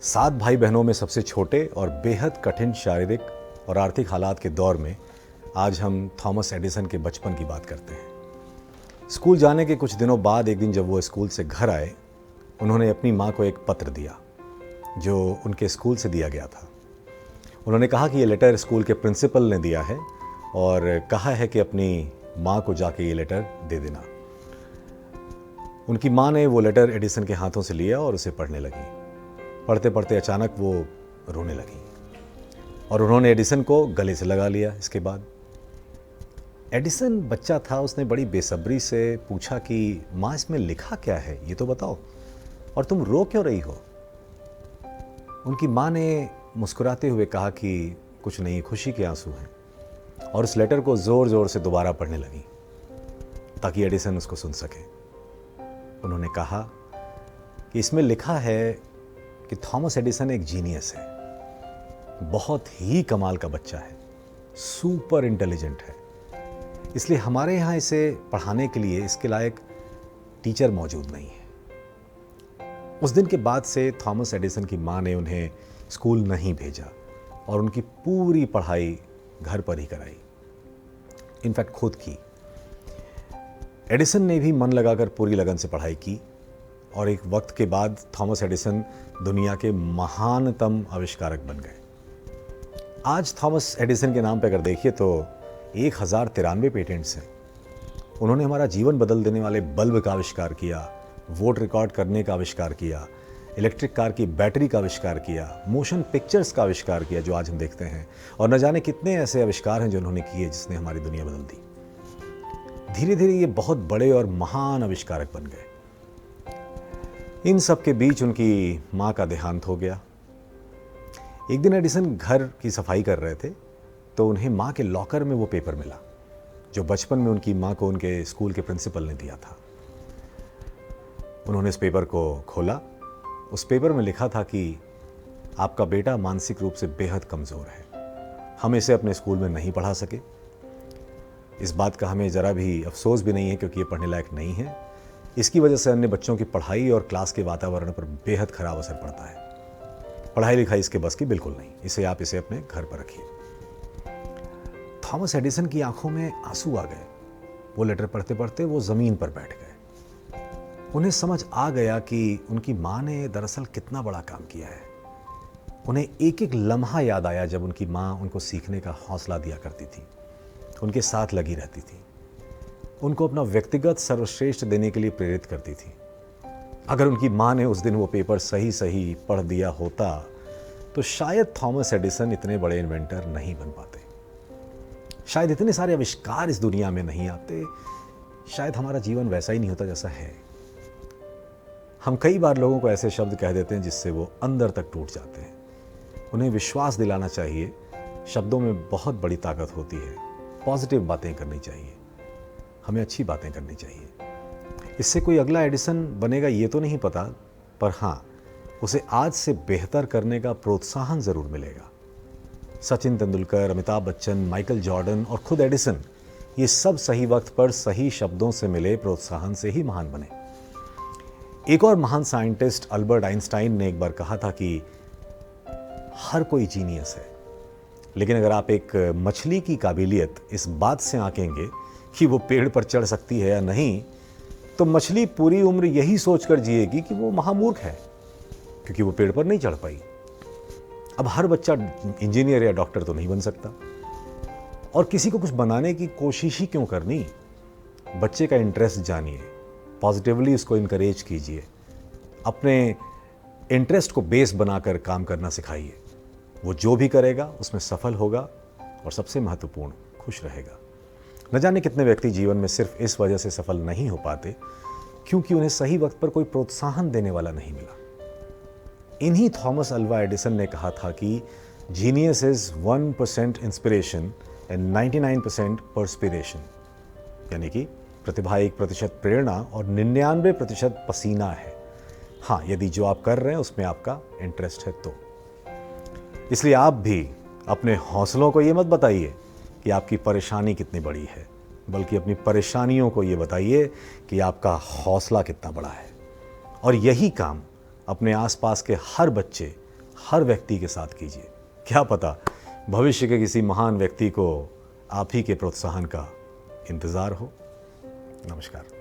7 भाई बहनों में सबसे छोटे और बेहद कठिन शारीरिक और आर्थिक हालात के दौर में आज हम थॉमस एडिसन के बचपन की बात करते हैं। स्कूल जाने के कुछ दिनों बाद एक दिन जब वो स्कूल से घर आए, उन्होंने अपनी माँ को एक पत्र दिया जो उनके स्कूल से दिया गया था। उन्होंने कहा कि ये लेटर स्कूल के प्रिंसिपल ने दिया है और कहा है कि अपनी माँ को जाके ये लेटर दे देना। उनकी माँ ने वो लेटर एडिसन के हाथों से लिया और उसे पढ़ने लगी। पढ़ते पढ़ते अचानक वो रोने लगी और उन्होंने एडिसन को गले से लगा लिया। इसके बाद एडिसन बच्चा था, उसने बड़ी बेसब्री से पूछा कि माँ इसमें लिखा क्या है, ये तो बताओ, और तुम रो क्यों रही हो। उनकी माँ ने मुस्कुराते हुए कहा कि कुछ नहीं, खुशी के आंसू हैं, और उस लेटर को जोर जोर से दोबारा पढ़ने लगी ताकि एडिसन उसको सुन सके। उन्होंने कहा कि इसमें लिखा है कि थॉमस एडिसन एक जीनियस है, बहुत ही कमाल का बच्चा है, सुपर इंटेलिजेंट है, इसलिए हमारे यहाँ इसे पढ़ाने के लिए इसके लायक टीचर मौजूद नहीं है। उस दिन के बाद से थॉमस एडिसन की माँ ने उन्हें स्कूल नहीं भेजा और उनकी पूरी पढ़ाई घर पर ही कराई, इनफैक्ट खुद की। एडिसन ने भी मन लगाकर पूरी लगन से पढ़ाई की और एक वक्त के बाद थॉमस एडिसन दुनिया के महानतम आविष्कारक बन गए। आज थॉमस एडिसन के नाम पर अगर देखिए तो 1093 पेटेंट्स हैं। उन्होंने हमारा जीवन बदल देने वाले बल्ब का आविष्कार किया, वोट रिकॉर्ड करने का आविष्कार किया, इलेक्ट्रिक कार की बैटरी का आविष्कार किया, मोशन पिक्चर्स का आविष्कार किया जो आज हम देखते हैं, और न जाने कितने ऐसे आविष्कार हैं जो उन्होंने किए जिसने हमारी दुनिया बदल दी। धीरे धीरे ये बहुत बड़े और महान आविष्कारक बन गए। इन सब के बीच उनकी माँ का देहांत हो गया। एक दिन एडिसन घर की सफाई कर रहे थे तो उन्हें माँ के लॉकर में वो पेपर मिला जो बचपन में उनकी माँ को उनके स्कूल के प्रिंसिपल ने दिया था। उन्होंने इस पेपर को खोला। उस पेपर में लिखा था कि आपका बेटा मानसिक रूप से बेहद कमज़ोर है, हम इसे अपने स्कूल में नहीं पढ़ा सके। इस बात का हमें ज़रा भी अफसोस भी नहीं है क्योंकि ये पढ़ने लायक नहीं है। इसकी वजह से अन्य बच्चों की पढ़ाई और क्लास के वातावरण पर बेहद खराब असर पड़ता है। पढ़ाई लिखाई इसके बस की बिल्कुल नहीं, इसे अपने घर पर रखिए। थॉमस एडिसन की आंखों में आंसू आ गए। वो लेटर पढ़ते पढ़ते वो ज़मीन पर बैठ गए। उन्हें समझ आ गया कि उनकी माँ ने दरअसल कितना बड़ा काम किया है। उन्हें एक एक लम्हा याद आया जब उनकी माँ उनको सीखने का हौसला दिया करती थी, उनके साथ लगी रहती थी, उनको अपना व्यक्तिगत सर्वश्रेष्ठ देने के लिए प्रेरित करती थी। अगर उनकी माँ ने उस दिन वो पेपर सही सही पढ़ दिया होता तो शायद थॉमस एडिसन इतने बड़े इन्वेंटर नहीं बन पाते, शायद इतने सारे आविष्कार इस दुनिया में नहीं आते, शायद हमारा जीवन वैसा ही नहीं होता जैसा है। हम कई बार लोगों को ऐसे शब्द कह देते हैं जिससे वो अंदर तक टूट जाते हैं। उन्हें विश्वास दिलाना चाहिए, शब्दों में बहुत बड़ी ताकत होती है। पॉजिटिव बातें करनी चाहिए, हमें अच्छी बातें करनी चाहिए। इससे कोई अगला एडिसन बनेगा ये तो नहीं पता, पर हाँ, उसे आज से बेहतर करने का प्रोत्साहन ज़रूर मिलेगा। सचिन तेंदुलकर, अमिताभ बच्चन, माइकल जॉर्डन और खुद एडिसन, ये सब सही वक्त पर सही शब्दों से मिले प्रोत्साहन से ही महान बने। एक और महान साइंटिस्ट अल्बर्ट आइंस्टाइन ने एक बार कहा था कि हर कोई जीनियस है, लेकिन अगर आप एक मछली की काबिलियत इस बात से आंकेंगे कि वो पेड़ पर चढ़ सकती है या नहीं, तो मछली पूरी उम्र यही सोचकर जिएगी कि वो महामूर्ख है क्योंकि वो पेड़ पर नहीं चढ़ पाई। अब हर बच्चा इंजीनियर या डॉक्टर तो नहीं बन सकता, और किसी को कुछ बनाने की कोशिश ही क्यों करनी। बच्चे का इंटरेस्ट जानिए, पॉजिटिवली उसको इनकरेज कीजिए, अपने इंटरेस्ट को बेस बनाकर काम करना सिखाइए। वो जो भी करेगा उसमें सफल होगा और सबसे महत्वपूर्ण, खुश रहेगा। न जाने कितने व्यक्ति जीवन में सिर्फ इस वजह से सफल नहीं हो पाते क्योंकि उन्हें सही वक्त पर कोई प्रोत्साहन देने वाला नहीं मिला। इन्हीं थॉमस अल्वा एडिसन ने कहा था कि genius is 1% inspiration and 99% perspiration, यानी कि प्रतिभा 1% प्रेरणा और 99% पसीना है। हाँ, यदि जो आप कर रहे हैं उसमें आपका इंटरेस्ट है तो। इसलिए आप भी अपने हौसलों को ये मत बताइए कि आपकी परेशानी कितनी बड़ी है, बल्कि अपनी परेशानियों को ये बताइए कि आपका हौसला कितना बड़ा है। और यही काम अपने आसपास के हर बच्चे हर व्यक्ति के साथ कीजिए। क्या पता भविष्य के किसी महान व्यक्ति को आप ही के प्रोत्साहन का इंतज़ार हो। नमस्कार।